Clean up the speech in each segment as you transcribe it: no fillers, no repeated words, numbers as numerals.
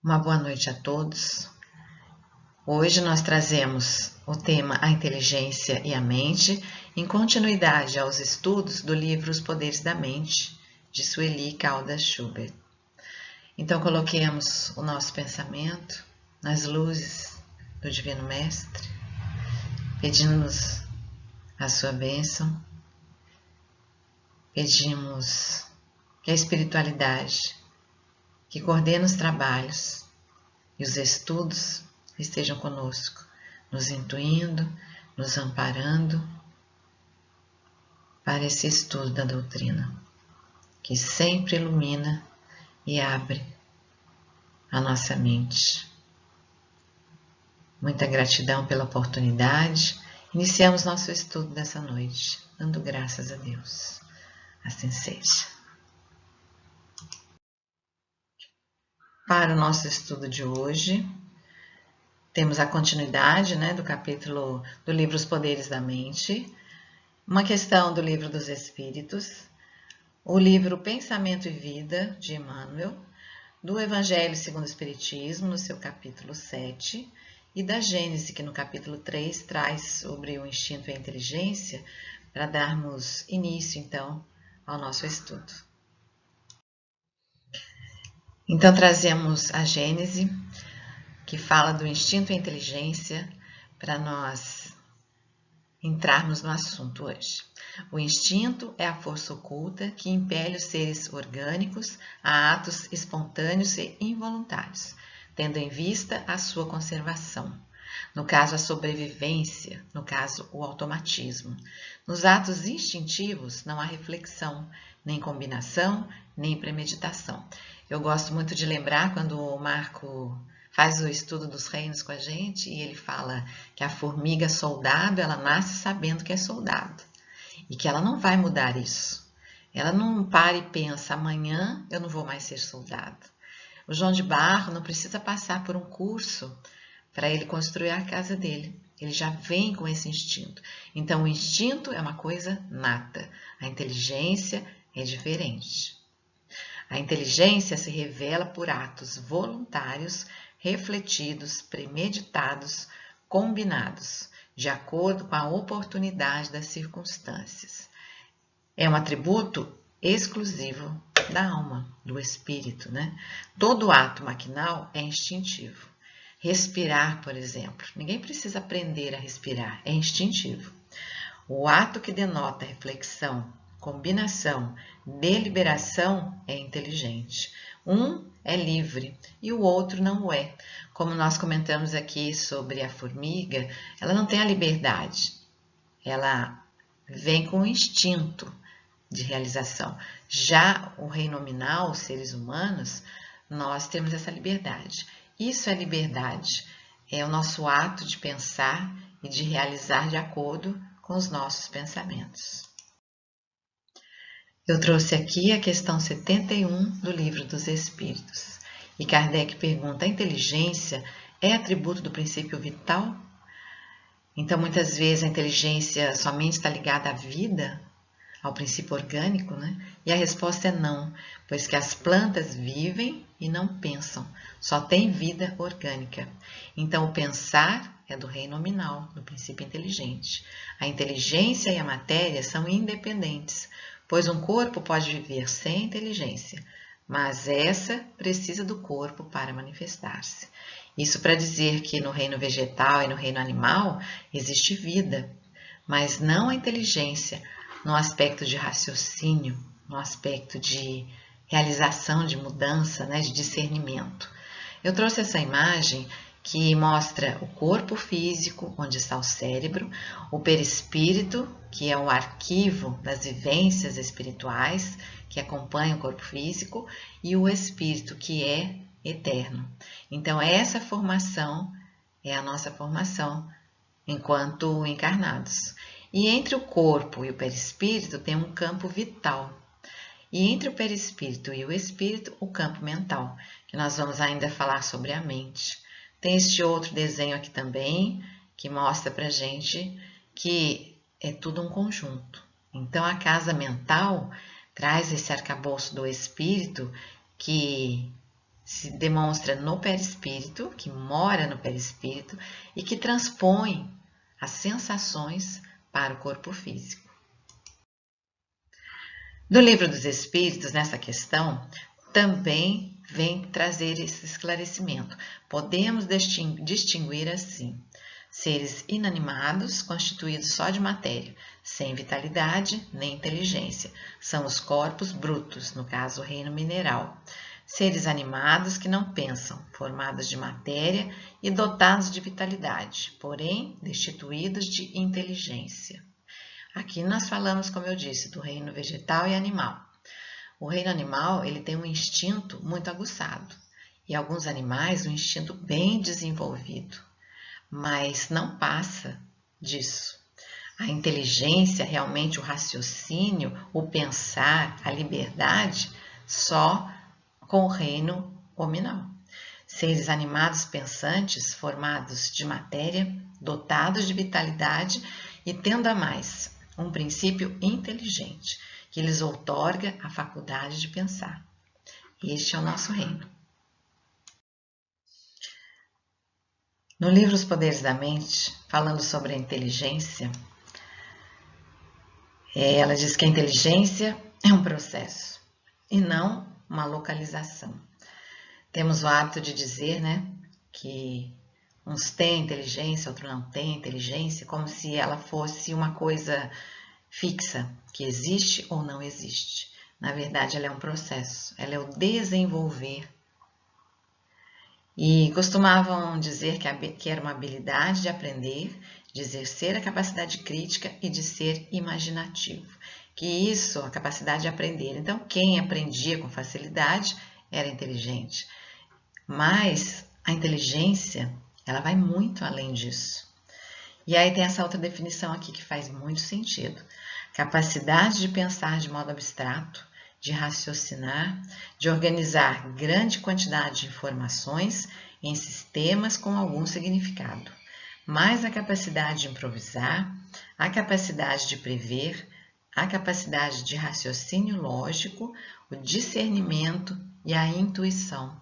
Uma boa noite a todos. Hoje nós trazemos o tema A Inteligência e a Mente, em continuidade aos estudos do livro Os Poderes da Mente, de Sueli Caldas Schubert. Então coloquemos o nosso pensamento nas luzes do Divino Mestre, pedimos a sua bênção, pedimos que a espiritualidade que coordena os trabalhos e os estudos estejam conosco, nos intuindo, nos amparando para esse estudo da doutrina, que sempre ilumina e abre a nossa mente. Muita gratidão pela oportunidade. Iniciamos nosso estudo dessa noite, dando graças a Deus. Assim seja. Para o nosso estudo de hoje, temos a continuidade do capítulo do livro Os Poderes da Mente, uma questão do livro dos Espíritos, o livro Pensamento e Vida, de Emmanuel, do Evangelho segundo o Espiritismo, no seu capítulo 7, e da Gênese, que no capítulo 3 traz sobre o instinto e a inteligência, para darmos início, então, ao nosso estudo. Então, trazemos a Gênese, que fala do instinto e a inteligência, para nós entrarmos no assunto hoje. O instinto é a força oculta que impele os seres orgânicos a atos espontâneos e involuntários, tendo em vista a sua conservação. No caso, a sobrevivência, no caso, o automatismo. Nos atos instintivos não há reflexão, nem combinação, nem premeditação. Eu gosto muito de lembrar quando o Marco faz o estudo dos reinos com a gente e ele fala que a formiga soldado, ela nasce sabendo que é soldado e que ela não vai mudar isso. Ela não para e pensa, amanhã eu não vou mais ser soldado. O João de Barro não precisa passar por um curso para ele construir a casa dele. Ele já vem com esse instinto. Então, o instinto é uma coisa nata. A inteligência é diferente. A inteligência se revela por atos voluntários, refletidos, premeditados, combinados, de acordo com a oportunidade das circunstâncias. É um atributo exclusivo da alma, do espírito, Todo ato maquinal é instintivo. Respirar, por exemplo, ninguém precisa aprender a respirar, é instintivo. O ato que denota reflexão, combinação, deliberação é inteligente. Um é livre e o outro não o é. Como nós comentamos aqui sobre a formiga, ela não tem a liberdade. Ela vem com o instinto de realização. Já o reino nominal, os seres humanos, nós temos essa liberdade. Isso é liberdade. É o nosso ato de pensar e de realizar de acordo com os nossos pensamentos. Eu trouxe aqui a questão 71 do Livro dos Espíritos. E Kardec pergunta, a inteligência é atributo do princípio vital? Então, muitas vezes a inteligência somente está ligada à vida, ao princípio orgânico, E a resposta é não, pois que as plantas vivem e não pensam, só tem vida orgânica. Então, o pensar é do reino nominal, do princípio inteligente. A inteligência e a matéria são independentes, pois um corpo pode viver sem inteligência, mas essa precisa do corpo para manifestar-se. Isso para dizer que no reino vegetal e no reino animal existe vida, mas não a inteligência, no aspecto de raciocínio, no aspecto de realização, de mudança, de discernimento. Eu trouxe essa imagem que mostra o corpo físico, onde está o cérebro, o perispírito, que é o arquivo das vivências espirituais que acompanha o corpo físico, e o espírito, que é eterno. Então, essa formação é a nossa formação enquanto encarnados. E entre o corpo e o perispírito tem um campo vital. E entre o perispírito e o espírito, o campo mental, que nós vamos ainda falar sobre a mente. Tem este outro desenho aqui também, que mostra pra gente que é tudo um conjunto. Então, a casa mental traz esse arcabouço do espírito que se demonstra no perispírito, que mora no perispírito e que transpõe as sensações para o corpo físico. No Livro dos Espíritos, nessa questão, também vem trazer esse esclarecimento. Podemos distinguir assim: seres inanimados, constituídos só de matéria, sem vitalidade nem inteligência. São os corpos brutos, no caso o reino mineral. Seres animados que não pensam, formados de matéria e dotados de vitalidade, porém destituídos de inteligência. Aqui nós falamos, como eu disse, do reino vegetal e animal. O reino animal, ele tem um instinto muito aguçado, e alguns animais um instinto bem desenvolvido, mas não passa disso. A inteligência, realmente o raciocínio, o pensar, a liberdade, só com o reino hominal. Seres animados pensantes, formados de matéria, dotados de vitalidade e tendo a mais um princípio inteligente, que lhes outorga a faculdade de pensar. Este é o nosso reino. No livro Os Poderes da Mente, falando sobre a inteligência, ela diz que a inteligência é um processo e não uma localização. Temos o hábito de dizer, que uns têm inteligência, outros não têm inteligência, como se ela fosse uma coisa fixa, que existe ou não existe. Na verdade, ela é um processo, ela é o desenvolver. E costumavam dizer que era uma habilidade de aprender, de exercer a capacidade crítica e de ser imaginativo. Que isso, a capacidade de aprender. Então, quem aprendia com facilidade era inteligente. Mas a inteligência, ela vai muito além disso. E aí tem essa outra definição aqui que faz muito sentido. Capacidade de pensar de modo abstrato, de raciocinar, de organizar grande quantidade de informações em sistemas com algum significado, mais a capacidade de improvisar, a capacidade de prever, a capacidade de raciocínio lógico, o discernimento e a intuição.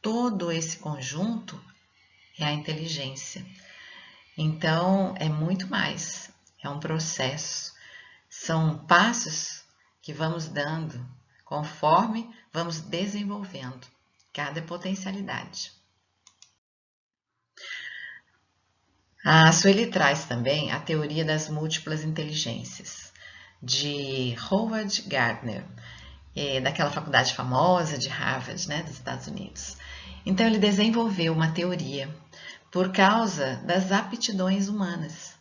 Todo esse conjunto é a inteligência. Então, é muito mais, é um processo. São passos que vamos dando conforme vamos desenvolvendo cada potencialidade. A Sueli traz também a teoria das múltiplas inteligências, de Howard Gardner, daquela faculdade famosa de Harvard, dos Estados Unidos. Então, ele desenvolveu uma teoria por causa das aptidões humanas,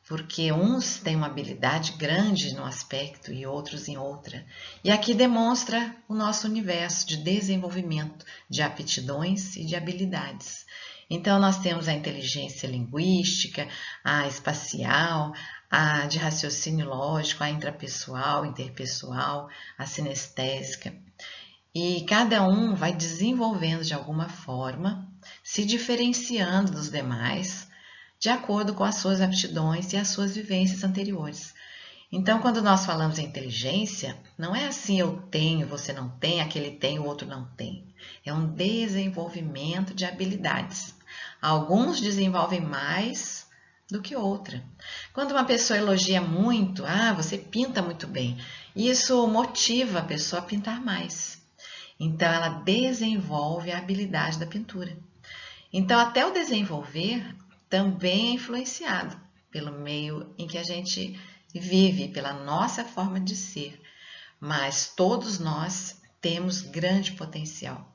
porque uns têm uma habilidade grande num aspecto e outros em outra. E aqui demonstra o nosso universo de desenvolvimento de aptidões e de habilidades. Então, nós temos a inteligência linguística, a espacial, a de raciocínio lógico, a intrapessoal, interpessoal, a sinestésica. E cada um vai desenvolvendo de alguma forma, se diferenciando dos demais, de acordo com as suas aptidões e as suas vivências anteriores. Então, quando nós falamos em inteligência, não é assim eu tenho, você não tem, aquele tem, o outro não tem. É um desenvolvimento de habilidades. Alguns desenvolvem mais do que outra. Quando uma pessoa elogia muito, você pinta muito bem, isso motiva a pessoa a pintar mais. Então, ela desenvolve a habilidade da pintura. Então, até o desenvolver também é influenciado pelo meio em que a gente vive, pela nossa forma de ser. Mas todos nós temos grande potencial.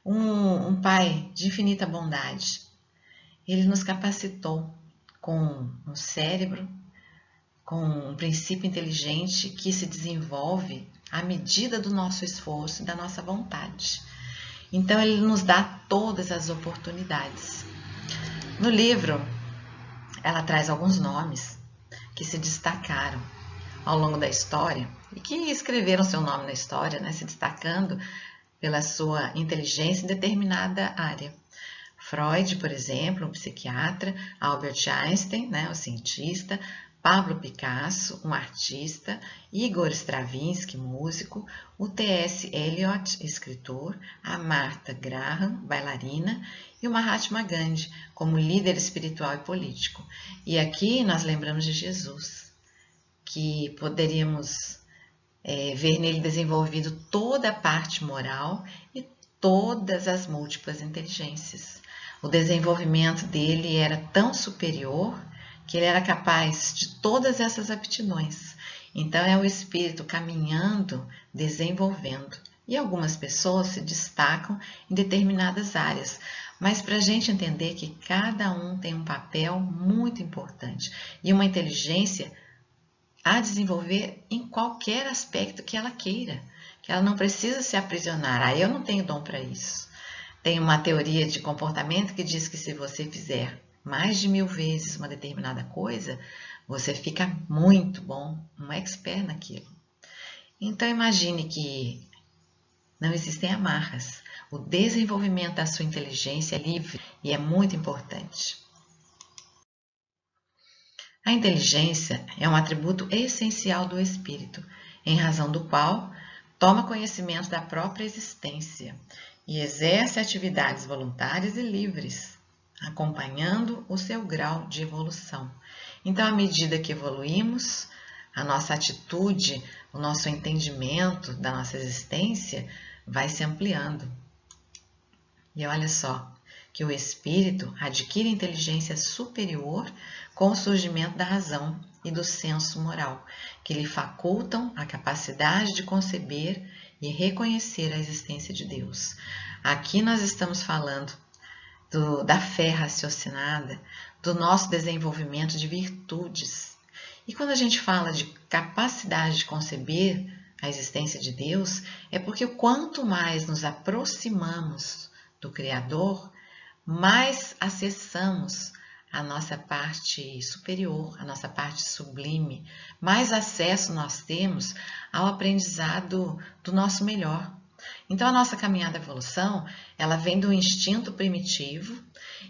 Um Pai de infinita bondade, Ele nos capacitou com um cérebro, com um princípio inteligente que se desenvolve à medida do nosso esforço e da nossa vontade. Então, Ele nos dá todas as oportunidades. No livro, ela traz alguns nomes que se destacaram ao longo da história e que escreveram seu nome na história, se destacando pela sua inteligência em determinada área. Freud, por exemplo, um psiquiatra, Albert Einstein, o cientista, Pablo Picasso, um artista, Igor Stravinsky, músico, o T.S. Eliot, escritor, a Martha Graham, bailarina, e o Mahatma Gandhi, como líder espiritual e político. E aqui nós lembramos de Jesus, que poderíamos ver nele desenvolvido toda a parte moral e todas as múltiplas inteligências. O desenvolvimento dele era tão superior que ele era capaz de todas essas aptidões. Então é o espírito caminhando, desenvolvendo. E algumas pessoas se destacam em determinadas áreas, mas para a gente entender que cada um tem um papel muito importante e uma inteligência a desenvolver em qualquer aspecto que ela queira, que ela não precisa se aprisionar. Eu não tenho dom para isso. Tem uma teoria de comportamento que diz que se você fizer mais de 1000 vezes uma determinada coisa, você fica muito bom, um expert naquilo. Então imagine que não existem amarras. O desenvolvimento da sua inteligência é livre e é muito importante. A inteligência é um atributo essencial do espírito, em razão do qual toma conhecimento da própria existência e exerce atividades voluntárias e livres, acompanhando o seu grau de evolução. Então, à medida que evoluímos, a nossa atitude, o nosso entendimento da nossa existência vai se ampliando. E olha só, que o espírito adquire inteligência superior com o surgimento da razão e do senso moral, que lhe facultam a capacidade de conceber e reconhecer a existência de Deus. Aqui nós estamos falando da fé raciocinada, do nosso desenvolvimento de virtudes. E quando a gente fala de capacidade de conceber a existência de Deus, é porque quanto mais nos aproximamos do Criador, mais acessamos a nossa parte superior, a nossa parte sublime, mais acesso nós temos ao aprendizado do nosso melhor. Então a nossa caminhada de evolução, ela vem do instinto primitivo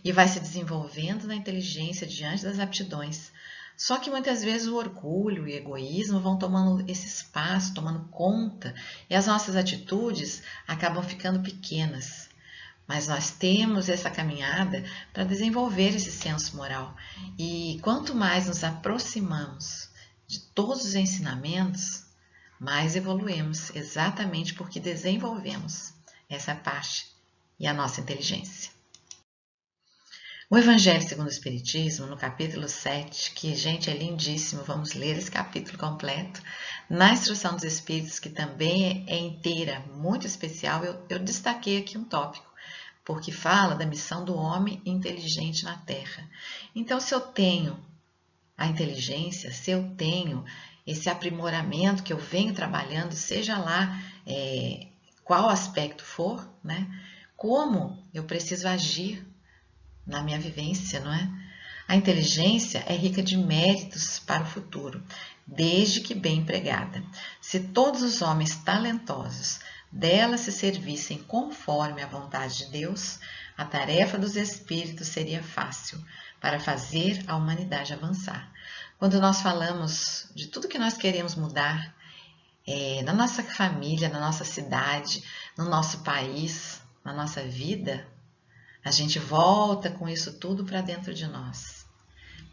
e vai se desenvolvendo na inteligência diante das aptidões. Só que muitas vezes o orgulho e o egoísmo vão tomando esse espaço, tomando conta, e as nossas atitudes acabam ficando pequenas. Mas nós temos essa caminhada para desenvolver esse senso moral. E quanto mais nos aproximamos de todos os ensinamentos, mais evoluímos, exatamente porque desenvolvemos essa parte e a nossa inteligência. O Evangelho segundo o Espiritismo, no capítulo 7, que, gente, é lindíssimo, vamos ler esse capítulo completo, na Instrução dos Espíritos, que também é inteira, muito especial, eu destaquei aqui um tópico, porque fala da missão do homem inteligente na Terra. Então, se eu tenho a inteligência, se eu tenho esse aprimoramento que eu venho trabalhando, seja lá qual aspecto for, né? Como eu preciso agir na minha vivência, não é? A inteligência é rica de méritos para o futuro, desde que bem empregada. Se todos os homens talentosos dela se servissem conforme a vontade de Deus, a tarefa dos espíritos seria fácil para fazer a humanidade avançar. Quando nós falamos de tudo que nós queremos mudar, na nossa família, na nossa cidade, no nosso país, na nossa vida, a gente volta com isso tudo para dentro de nós.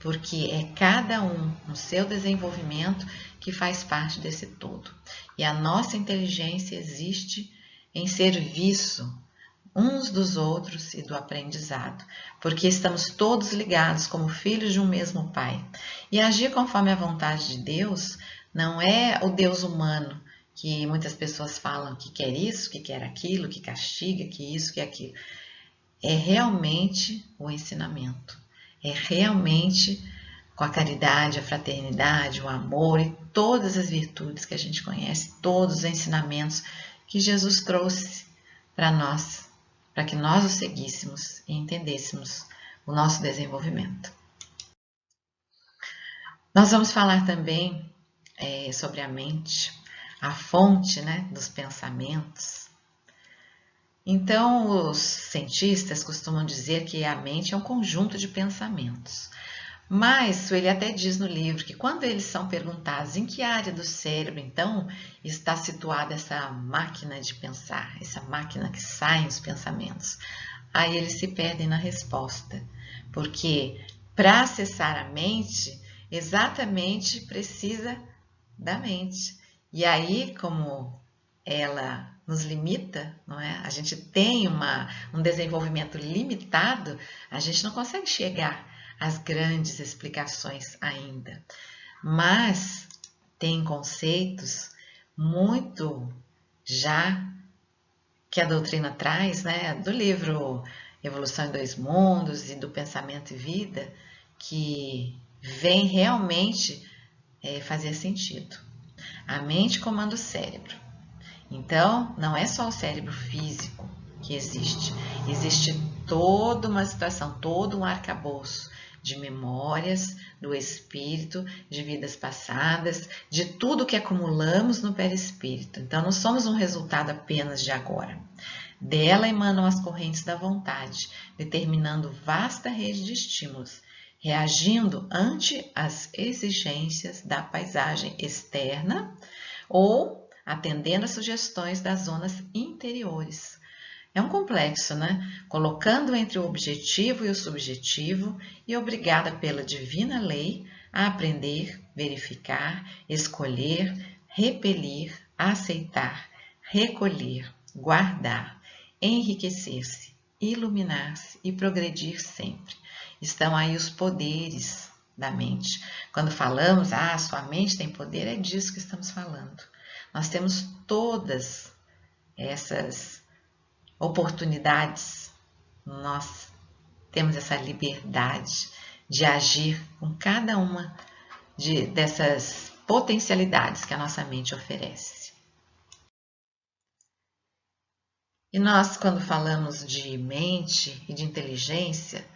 Porque é cada um no seu desenvolvimento que faz parte desse todo. E a nossa inteligência existe em serviço uns dos outros e do aprendizado, porque estamos todos ligados como filhos de um mesmo Pai. E agir conforme a vontade de Deus não é o Deus humano, que muitas pessoas falam que quer isso, que quer aquilo, que castiga, que isso, que aquilo. É realmente o ensinamento, é realmente com a caridade, a fraternidade, o amor e todas as virtudes que a gente conhece, todos os ensinamentos que Jesus trouxe para nós, para que nós o seguíssemos e entendêssemos o nosso desenvolvimento. Nós vamos falar também sobre a mente, a fonte, né, dos pensamentos. Então, os cientistas costumam dizer que a mente é um conjunto de pensamentos. Mas ele até diz no livro que quando eles são perguntados em que área do cérebro, então, está situada essa máquina de pensar, essa máquina que sai os pensamentos, aí eles se perdem na resposta, porque para acessar a mente, exatamente precisa da mente. E aí, como ela nos limita, não é? A gente tem um desenvolvimento limitado, a gente não consegue chegar às grandes explicações ainda. Mas tem conceitos muito já que a doutrina traz, né? Do livro Evolução em Dois Mundos e do Pensamento e Vida, que vem realmente fazer sentido. A mente comanda o cérebro. Então, não é só o cérebro físico que existe. Existe toda uma situação, todo um arcabouço de memórias do espírito, de vidas passadas, de tudo que acumulamos no perispírito. Então, não somos um resultado apenas de agora. Dela emanam as correntes da vontade, determinando vasta rede de estímulos, reagindo ante as exigências da paisagem externa ou atendendo às sugestões das zonas interiores. É um complexo, né? Colocando entre o objetivo e o subjetivo e obrigada pela divina lei a aprender, verificar, escolher, repelir, aceitar, recolher, guardar, enriquecer-se, iluminar-se e progredir sempre. Estão aí os poderes da mente. Quando falamos, sua mente tem poder, é disso que estamos falando. Nós temos todas essas oportunidades, nós temos essa liberdade de agir com cada uma dessas potencialidades que a nossa mente oferece. E nós, quando falamos de mente e de inteligência,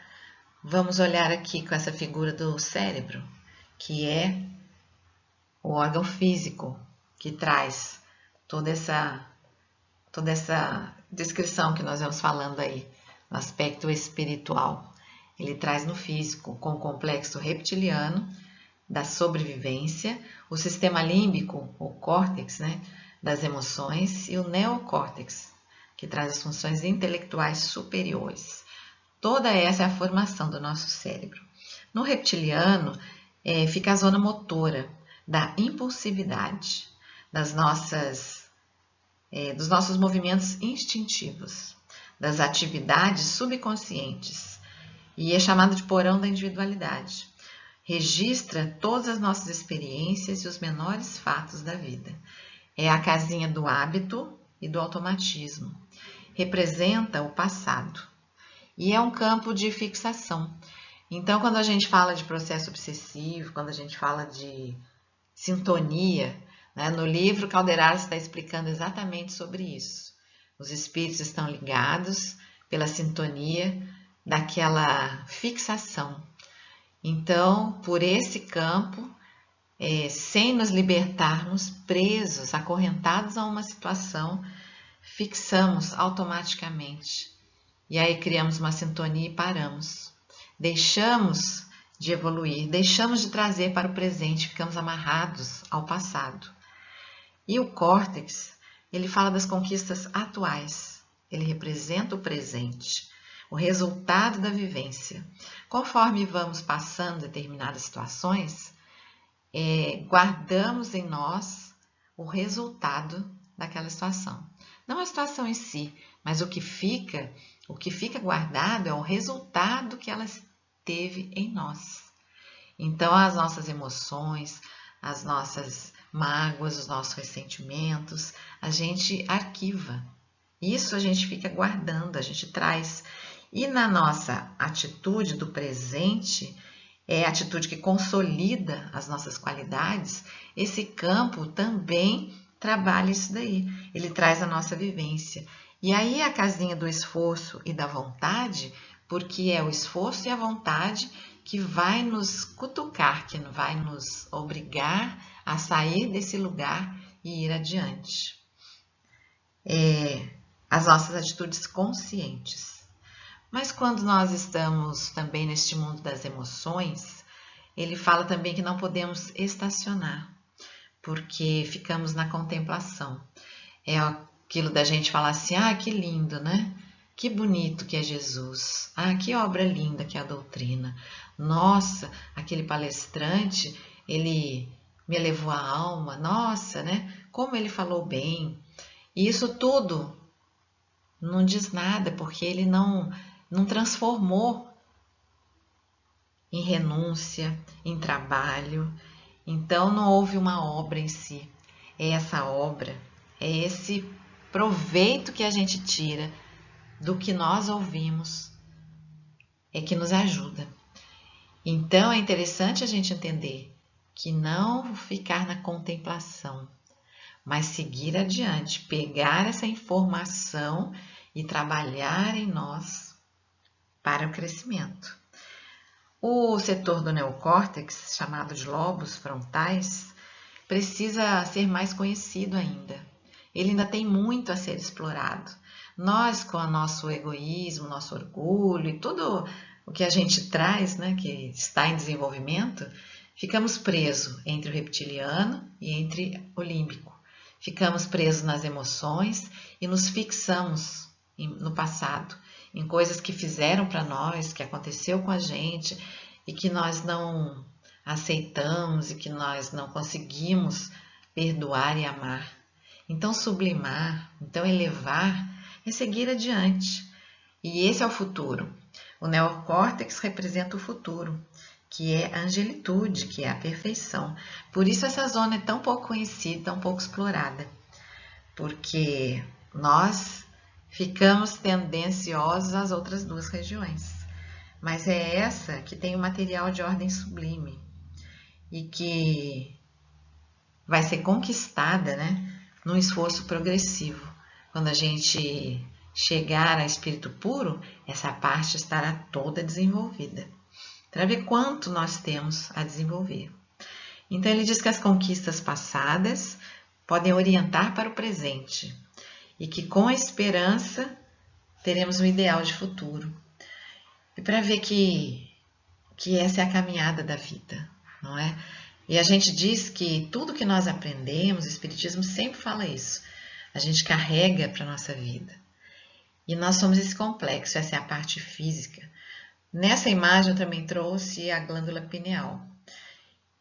vamos olhar aqui com essa figura do cérebro, que é o órgão físico que traz toda essa descrição que nós vamos falando aí, no aspecto espiritual. Ele traz no físico, com o complexo reptiliano da sobrevivência, o sistema límbico, o córtex, né, das emoções, e o neocórtex, que traz as funções intelectuais superiores. Toda essa é a formação do nosso cérebro. No reptiliano, fica a zona motora da impulsividade, dos nossos movimentos instintivos, das atividades subconscientes, e é chamado de porão da individualidade. Registra todas as nossas experiências e os menores fatos da vida. É a casinha do hábito e do automatismo. Representa o passado. E é um campo de fixação. Então, quando a gente fala de processo obsessivo, quando a gente fala de sintonia, né, no livro Calderaro está explicando exatamente sobre isso. Os espíritos estão ligados pela sintonia daquela fixação. Então, por esse campo, sem nos libertarmos, presos, acorrentados a uma situação, fixamos automaticamente. E aí criamos uma sintonia e paramos. Deixamos de evoluir, deixamos de trazer para o presente, ficamos amarrados ao passado. E o córtex, ele fala das conquistas atuais, ele representa o presente, o resultado da vivência. Conforme vamos passando determinadas situações, guardamos em nós o resultado daquela situação. Não a situação em si, mas o que fica guardado é o resultado que ela teve em nós. Então, as nossas emoções, as nossas mágoas, os nossos ressentimentos, a gente arquiva. Isso a gente fica guardando, a gente traz. E na nossa atitude do presente, é a atitude que consolida as nossas qualidades, esse campo também trabalha isso daí. Ele traz a nossa vivência. E aí a casinha do esforço e da vontade, porque é o esforço e a vontade que vai nos cutucar, que vai nos obrigar a sair desse lugar e ir adiante. As nossas atitudes conscientes. Mas quando nós estamos também neste mundo das emoções, ele fala também que não podemos estacionar, porque ficamos na contemplação. É aquilo da gente falar assim, que lindo, né? Que bonito que é Jesus. Que obra linda que é a doutrina. Nossa, aquele palestrante, ele me elevou a alma. Nossa, né? Como ele falou bem. E isso tudo não diz nada, porque ele não transformou em renúncia, em trabalho. Então não houve uma obra em si. É essa obra, é esse proveito que a gente tira do que nós ouvimos, é que nos ajuda. Então é interessante a gente entender que não ficar na contemplação, mas seguir adiante, pegar essa informação e trabalhar em nós para o crescimento. O setor do neocórtex, chamado de lobos frontais, precisa ser mais conhecido ainda. Ele ainda tem muito a ser explorado. Nós, com o nosso egoísmo, nosso orgulho e tudo o que a gente traz, né, que está em desenvolvimento, ficamos presos entre o reptiliano e entre o límbico. Ficamos presos nas emoções e nos fixamos no passado, em coisas que fizeram para nós, que aconteceu com a gente e que nós não aceitamos e que nós não conseguimos perdoar e amar. Então, sublimar, então elevar, é seguir adiante. E esse é o futuro. O neocórtex representa o futuro, que é a angelitude, que é a perfeição. Por isso essa zona é tão pouco conhecida, tão pouco explorada. Porque nós ficamos tendenciosos às outras duas regiões. Mas é essa que tem o material de ordem sublime e que vai ser conquistada, né, num esforço progressivo. Quando a gente chegar a espírito puro, essa parte estará toda desenvolvida. Para ver quanto nós temos a desenvolver. Então ele diz que as conquistas passadas podem orientar para o presente e que com a esperança teremos um ideal de futuro. E para ver que essa é a caminhada da vida, não é? E a gente diz que tudo que nós aprendemos, o Espiritismo sempre fala isso, a gente carrega para a nossa vida. E nós somos esse complexo, essa é a parte física. Nessa imagem eu também trouxe a glândula pineal.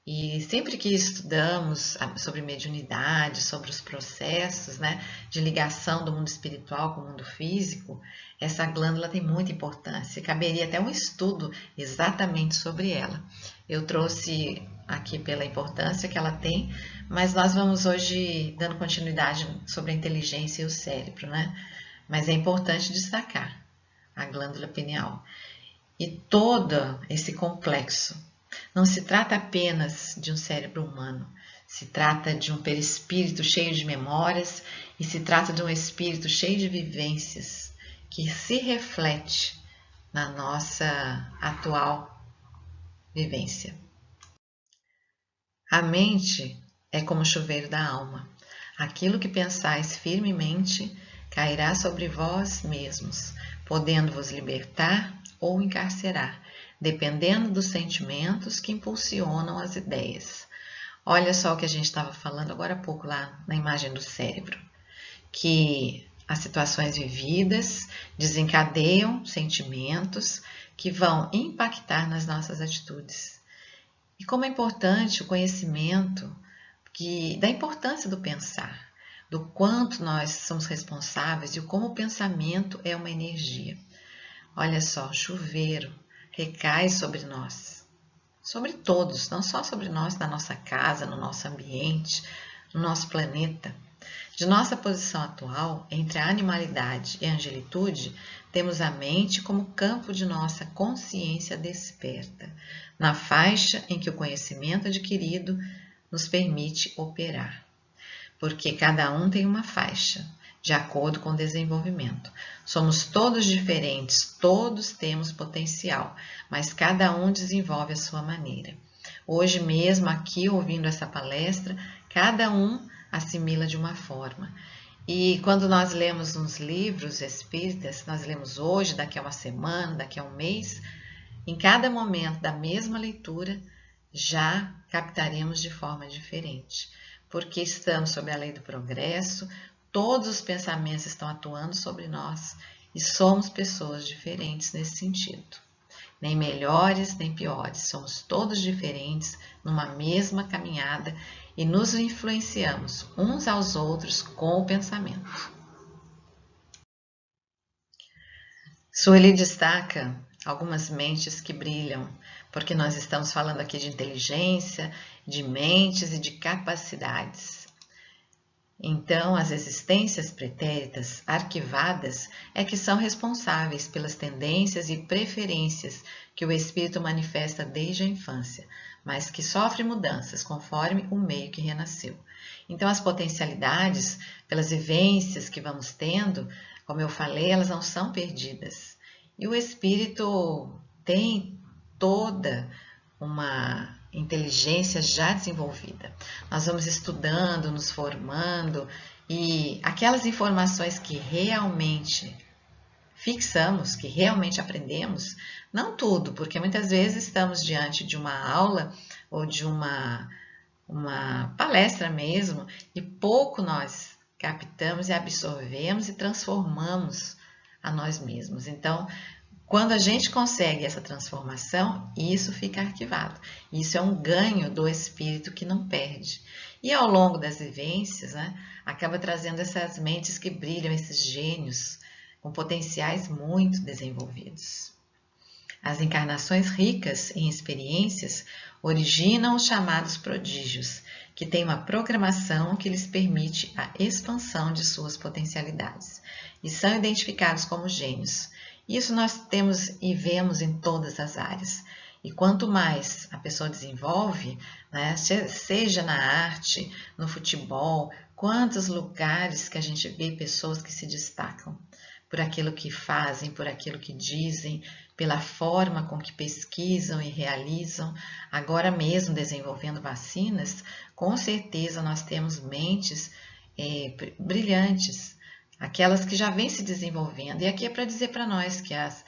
E sempre que estudamos sobre mediunidade, sobre os processos, né, de ligação do mundo espiritual com o mundo físico, essa glândula tem muita importância. Caberia até um estudo exatamente sobre ela. Eu trouxe aqui pela importância que ela tem, mas nós vamos hoje dando continuidade sobre a inteligência e o cérebro, né? Mas é importante destacar a glândula pineal. E todo esse complexo. Não se trata apenas de um cérebro humano, se trata de um perispírito cheio de memórias e se trata de um espírito cheio de vivências que se reflete na nossa atual vivência. A mente é como o chuveiro da alma. Aquilo que pensais firmemente cairá sobre vós mesmos, podendo-vos libertar ou encarcerar, dependendo dos sentimentos que impulsionam as ideias. Olha só o que a gente estava falando agora há pouco lá na imagem do cérebro, que as situações vividas desencadeiam sentimentos que vão impactar nas nossas atitudes. E como é importante o conhecimento da importância do pensar, do quanto nós somos responsáveis e como o pensamento é uma energia. Olha só, chuveiro recai sobre nós, sobre todos, não só sobre nós, na nossa casa, no nosso ambiente, no nosso planeta. De nossa posição atual, entre a animalidade e a angelitude, temos a mente como campo de nossa consciência desperta, na faixa em que o conhecimento adquirido nos permite operar. Porque cada um tem uma faixa, de acordo com o desenvolvimento. Somos todos diferentes, todos temos potencial, mas cada um desenvolve a sua maneira. Hoje mesmo, aqui, ouvindo essa palestra, cada um assimila de uma forma. E quando nós lemos uns livros espíritas, nós lemos hoje, daqui a uma semana, daqui a um mês, em cada momento da mesma leitura, já captaremos de forma diferente, porque estamos sob a lei do progresso, todos os pensamentos estão atuando sobre nós e somos pessoas diferentes nesse sentido. Nem melhores, nem piores, somos todos diferentes numa mesma caminhada e nos influenciamos uns aos outros com o pensamento. Sueli destaca algumas mentes que brilham, porque nós estamos falando aqui de inteligência, de mentes e de capacidades. Então, as existências pretéritas arquivadas é que são responsáveis pelas tendências e preferências que o espírito manifesta desde a infância, mas que sofre mudanças conforme o meio que renasceu. Então, as potencialidades, pelas vivências que vamos tendo, como eu falei, elas não são perdidas. E o espírito tem toda uma inteligência já desenvolvida. Nós vamos estudando, nos formando e aquelas informações que realmente fixamos, que realmente aprendemos, não tudo, porque muitas vezes estamos diante de uma aula ou de uma palestra mesmo e pouco nós captamos e absorvemos e transformamos a nós mesmos. Então, quando a gente consegue essa transformação, isso fica arquivado. Isso é um ganho do espírito que não perde. E ao longo das vivências, acaba trazendo essas mentes que brilham, esses gênios com potenciais muito desenvolvidos. As encarnações ricas em experiências originam os chamados prodígios, que têm uma programação que lhes permite a expansão de suas potencialidades e são identificados como gênios. Isso nós temos e vemos em todas as áreas. E quanto mais a pessoa desenvolve, seja na arte, no futebol, quantos lugares que a gente vê pessoas que se destacam por aquilo que fazem, por aquilo que dizem, pela forma com que pesquisam e realizam. Agora mesmo desenvolvendo vacinas, com certeza nós temos mentes brilhantes, aquelas que já vêm se desenvolvendo. E aqui é para dizer para nós que as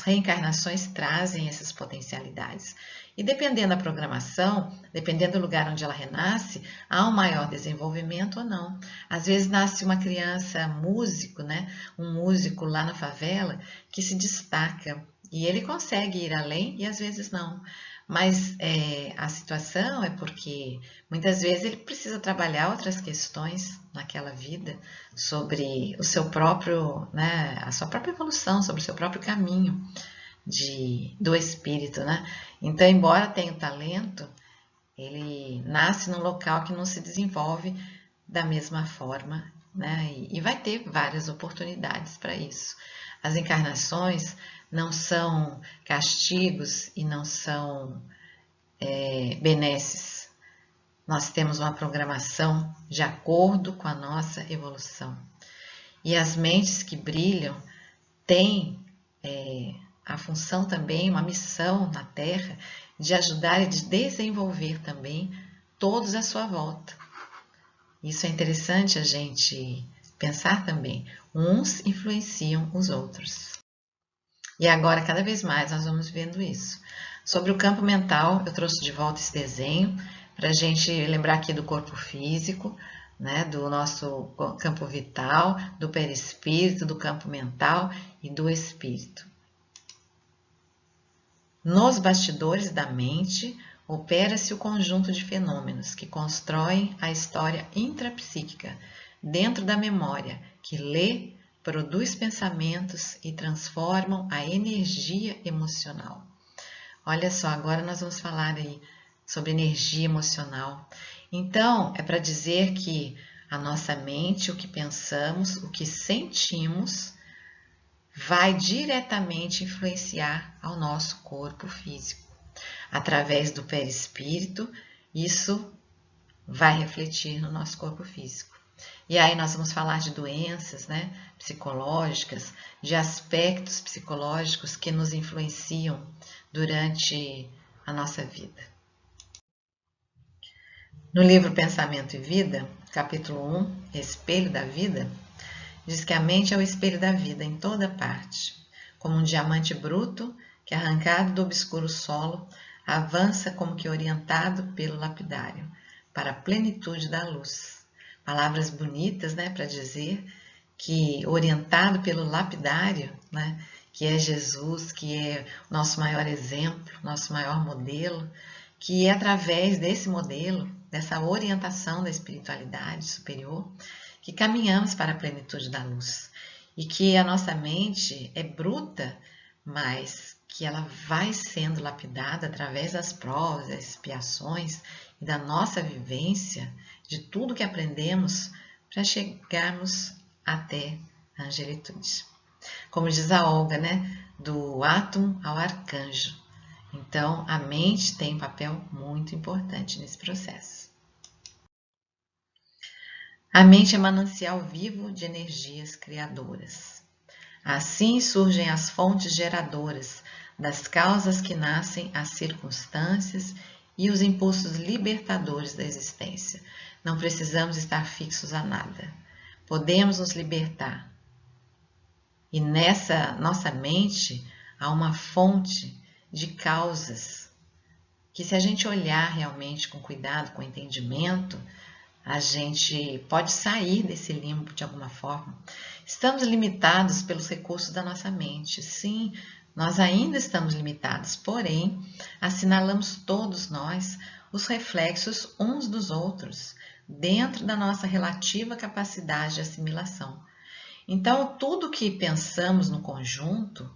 reencarnações trazem essas potencialidades. E dependendo da programação, dependendo do lugar onde ela renasce, há um maior desenvolvimento ou não. Às vezes nasce uma criança músico, um músico lá na favela que se destaca e ele consegue ir além e às vezes não. Mas a situação é porque muitas vezes ele precisa trabalhar outras questões naquela vida sobre o seu próprio, a sua própria evolução, sobre o seu próprio caminho do espírito, Então, embora tenha o talento, ele nasce num local que não se desenvolve da mesma forma, e vai ter várias oportunidades para isso. As encarnações não são castigos e não são benesses. Nós temos uma programação de acordo com a nossa evolução. E as mentes que brilham têm a função também, uma missão na Terra de ajudar e de desenvolver também todos à sua volta. Isso é interessante a gente pensar também. Uns influenciam os outros. E agora, cada vez mais, nós vamos vendo isso. Sobre o campo mental, eu trouxe de volta esse desenho para a gente lembrar aqui do corpo físico, do nosso campo vital, do perispírito, do campo mental e do espírito. Nos bastidores da mente, opera-se o conjunto de fenômenos que constroem a história intrapsíquica dentro da memória, que lê, produz pensamentos e transformam a energia emocional. Olha só, agora nós vamos falar aí sobre energia emocional. Então, é para dizer que a nossa mente, o que pensamos, o que sentimos, vai diretamente influenciar ao nosso corpo físico. Através do perispírito, isso vai refletir no nosso corpo físico. E aí nós vamos falar de doenças, psicológicas, de aspectos psicológicos que nos influenciam durante a nossa vida. No livro Pensamento e Vida, capítulo 1, Espelho da Vida, diz que a mente é o espelho da vida em toda parte, como um diamante bruto que, arrancado do obscuro solo, avança como que orientado pelo lapidário, para a plenitude da luz. Palavras bonitas, né, para dizer que orientado pelo lapidário, né, que é Jesus, que é o nosso maior exemplo, nosso maior modelo, que é através desse modelo, dessa orientação da espiritualidade superior, que caminhamos para a plenitude da luz. E que a nossa mente é bruta, mas que ela vai sendo lapidada através das provas, das expiações e da nossa vivência, de tudo que aprendemos, para chegarmos até a angelitude. Como diz a Olga, né? Do átomo ao arcanjo. Então, a mente tem um papel muito importante nesse processo. A mente é manancial vivo de energias criadoras. Assim surgem as fontes geradoras das causas que nascem as circunstâncias e os impulsos libertadores da existência. Não precisamos estar fixos a nada. Podemos nos libertar. E nessa nossa mente há uma fonte de causas que, se a gente olhar realmente com cuidado, com entendimento, a gente pode sair desse limbo de alguma forma. Estamos limitados pelos recursos da nossa mente. Sim, nós ainda estamos limitados, porém, assinalamos todos nós os reflexos uns dos outros, dentro da nossa relativa capacidade de assimilação. Então, tudo que pensamos no conjunto,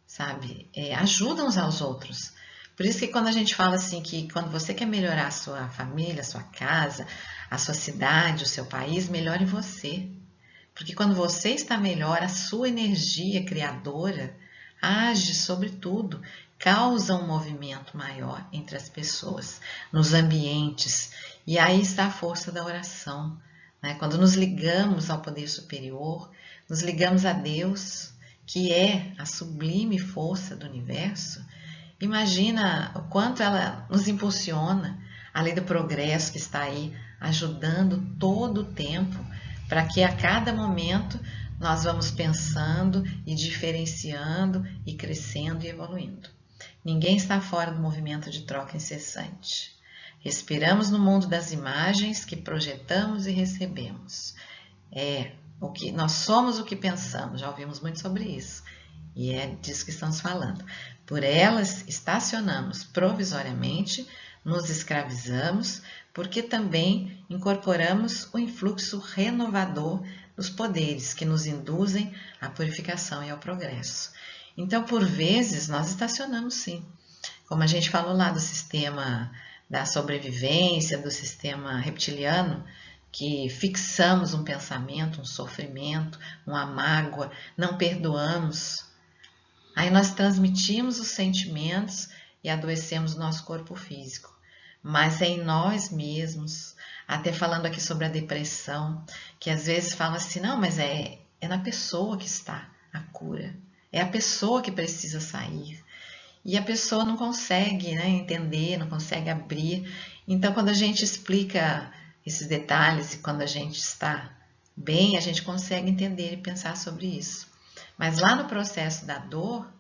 sabe, ajuda uns aos outros. Por isso que quando a gente fala assim que quando você quer melhorar a sua família, a sua casa, a sua cidade, o seu país, melhore você. Porque quando você está melhor, a sua energia criadora age sobre tudo, causa um movimento maior entre as pessoas, nos ambientes. E aí está a força da oração, né? Quando nos ligamos ao poder superior, nos ligamos a Deus, que é a sublime força do universo. Imagina o quanto ela nos impulsiona, a lei do progresso que está aí ajudando todo o tempo, para que a cada momento nós vamos pensando e diferenciando e crescendo e evoluindo. Ninguém está fora do movimento de troca incessante. Respiramos no mundo das imagens que projetamos e recebemos. Nós somos o que pensamos, já ouvimos muito sobre isso. E é disso que estamos falando. Por elas estacionamos provisoriamente, nos escravizamos, porque também incorporamos o influxo renovador dos poderes que nos induzem à purificação e ao progresso. Então, por vezes, nós estacionamos sim. Como a gente falou lá do sistema da sobrevivência, do sistema reptiliano, que fixamos um pensamento, um sofrimento, uma mágoa, não perdoamos. Aí nós transmitimos os sentimentos e adoecemos o nosso corpo físico. Mas é em nós mesmos, até falando aqui sobre a depressão, que às vezes fala assim, não, mas é na pessoa que está a cura. É a pessoa que precisa sair. E a pessoa não consegue, né, entender, não consegue abrir. Então, quando a gente explica esses detalhes e quando a gente está bem, a gente consegue entender e pensar sobre isso. Mas lá no processo da dor,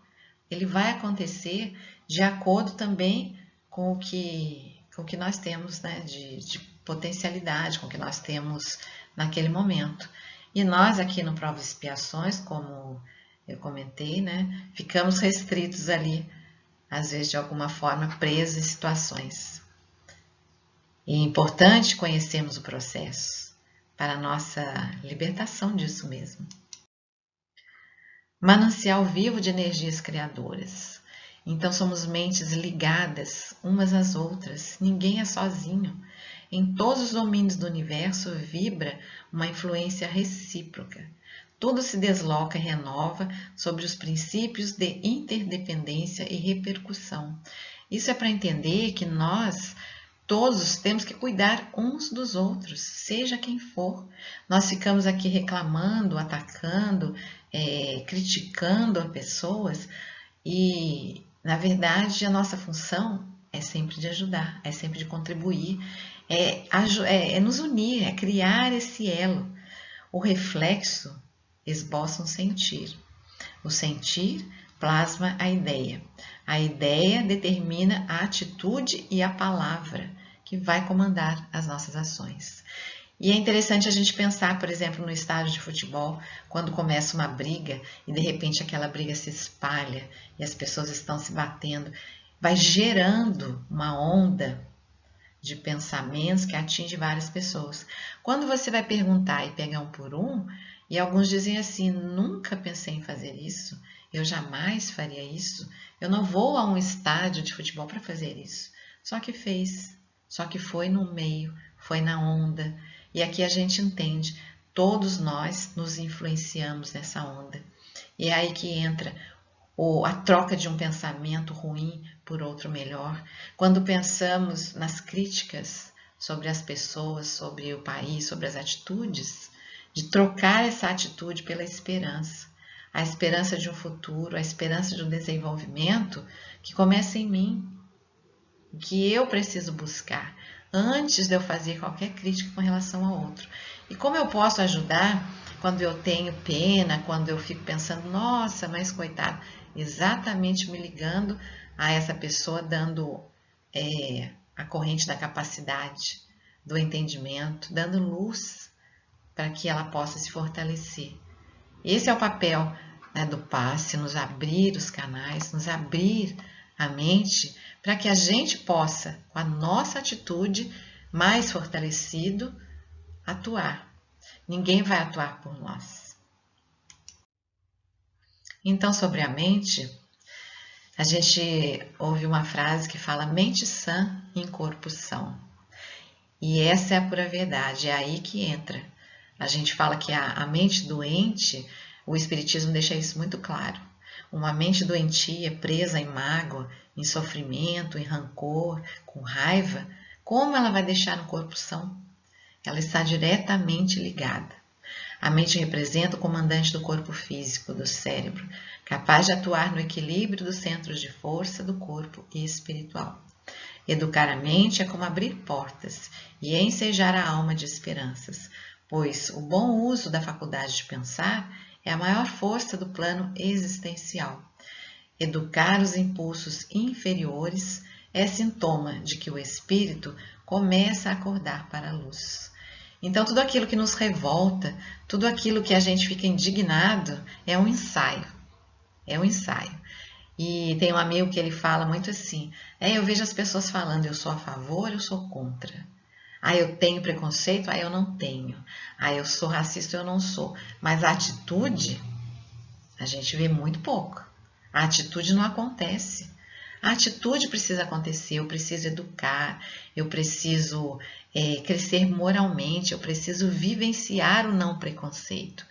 ele vai acontecer de acordo também com o que nós temos, né, de potencialidade, com o que nós temos naquele momento. E nós aqui no Provas e Expiações, como eu comentei, né, ficamos restritos ali, às vezes de alguma forma presos em situações. E é importante conhecermos o processo para a nossa libertação disso mesmo. Manancial vivo de energias criadoras. Então somos mentes ligadas umas às outras, ninguém é sozinho. Em todos os domínios do universo vibra uma influência recíproca. Tudo se desloca e renova sobre os princípios de interdependência e repercussão. Isso é para entender que nós todos temos que cuidar uns dos outros, seja quem for. Nós ficamos aqui reclamando, atacando, criticando as pessoas e, na verdade, a nossa função é sempre de ajudar, é sempre de contribuir, é nos unir, é criar esse elo. O reflexo esboça um sentir. O sentir plasma a ideia. A ideia determina a atitude e a palavra que vai comandar as nossas ações. E é interessante a gente pensar, por exemplo, no estádio de futebol, quando começa uma briga e de repente aquela briga se espalha e as pessoas estão se batendo, vai gerando uma onda de pensamentos que atinge várias pessoas. Quando você vai perguntar e pegar um por um, e alguns dizem assim: nunca pensei em fazer isso, eu jamais faria isso, eu não vou a um estádio de futebol para fazer isso. Só que fez, só que foi no meio, foi na onda. E aqui a gente entende, todos nós nos influenciamos nessa onda. E é aí que entra a troca de um pensamento ruim por outro melhor. Quando pensamos nas críticas sobre as pessoas, sobre o país, sobre as atitudes, de trocar essa atitude pela esperança. A esperança de um futuro, a esperança de um desenvolvimento que começa em mim, que eu preciso buscar antes de eu fazer qualquer crítica com relação ao outro. E como eu posso ajudar quando eu tenho pena, quando eu fico pensando, nossa, mas coitado, exatamente me ligando a essa pessoa, dando a corrente da capacidade, do entendimento, dando luz para que ela possa se fortalecer. Esse é o papel, né, do passe, nos abrir os canais, nos abrir a mente para que a gente possa, com a nossa atitude mais fortalecido, atuar. Ninguém vai atuar por nós. Então, sobre a mente, a gente ouve uma frase que fala mente sã em corpo são. E essa é a pura verdade, é aí que entra. A gente fala que a mente doente, o Espiritismo deixa isso muito claro. Uma mente doentia, presa em mágoa, em sofrimento, em rancor, com raiva, como ela vai deixar no corpo são? Ela está diretamente ligada. A mente representa o comandante do corpo físico, do cérebro, capaz de atuar no equilíbrio dos centros de força do corpo e espiritual. Educar a mente é como abrir portas e ensejar a alma de esperanças, pois o bom uso da faculdade de pensar é a maior força do plano existencial. Educar os impulsos inferiores é sintoma de que o espírito começa a acordar para a luz. Então, tudo aquilo que nos revolta, tudo aquilo que a gente fica indignado, é um ensaio. É um ensaio. E tem um amigo que ele fala muito assim, eu vejo as pessoas falando, eu sou a favor, eu sou contra. Eu tenho preconceito, eu não tenho. Eu sou racista, eu não sou. Mas a atitude, a gente vê muito pouco. A atitude não acontece. A atitude precisa acontecer, eu preciso educar, eu preciso crescer moralmente, eu preciso vivenciar o não preconceito,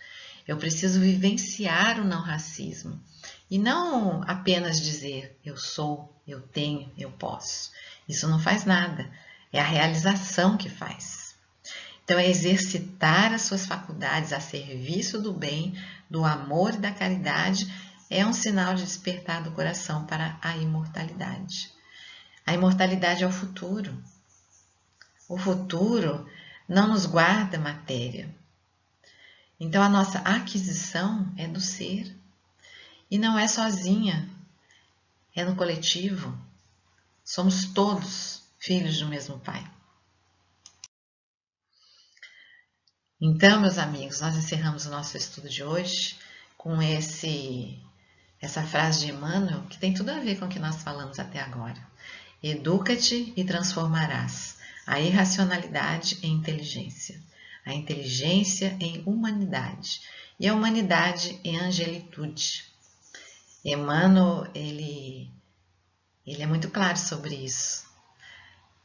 eu preciso vivenciar o não racismo. E não apenas dizer eu sou, eu tenho, eu posso. Isso não faz nada, é a realização que faz. Então é exercitar as suas faculdades a serviço do bem, do amor e da caridade, é um sinal de despertar do coração para a imortalidade. A imortalidade é o futuro. O futuro não nos guarda matéria. Então a nossa aquisição é do ser. E não é sozinha, é no coletivo. Somos todos filhos do mesmo Pai. Então, meus amigos, nós encerramos o nosso estudo de hoje com essa frase de Emmanuel, que tem tudo a ver com o que nós falamos até agora. Educa-te e transformarás a irracionalidade em inteligência, a inteligência em humanidade e a humanidade em angelitude. Emmanuel, ele é muito claro sobre isso.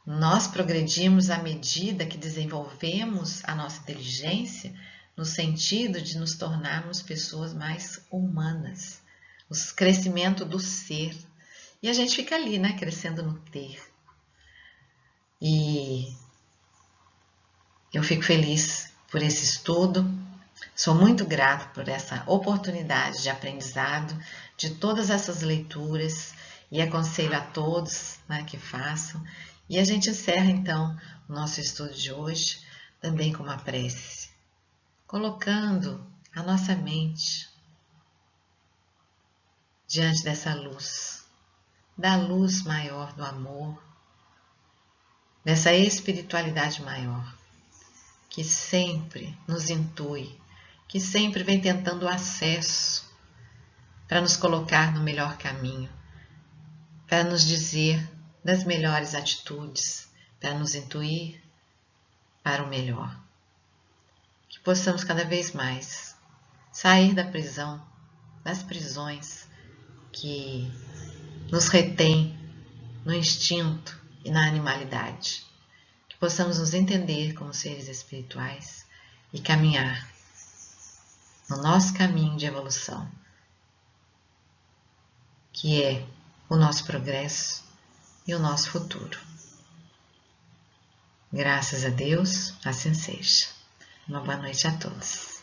Nós progredimos à medida que desenvolvemos a nossa inteligência no sentido de nos tornarmos pessoas mais humanas, o crescimento do ser. E a gente fica ali, né, crescendo no ter. E eu fico feliz por esse estudo, sou muito grata por essa oportunidade de aprendizado, de todas essas leituras, e aconselho a todos, né, que façam. E a gente encerra então o nosso estudo de hoje também com uma prece, colocando a nossa mente diante dessa luz, da luz maior do amor, dessa espiritualidade maior, que sempre nos intui, que sempre vem tentando o acesso para nos colocar no melhor caminho, para nos dizer das melhores atitudes, para nos intuir para o melhor. Que possamos cada vez mais sair da prisão, das prisões que nos retém no instinto e na animalidade. Que possamos nos entender como seres espirituais e caminhar no nosso caminho de evolução, que é o nosso progresso e o nosso futuro. Graças a Deus, assim seja. Uma boa noite a todos.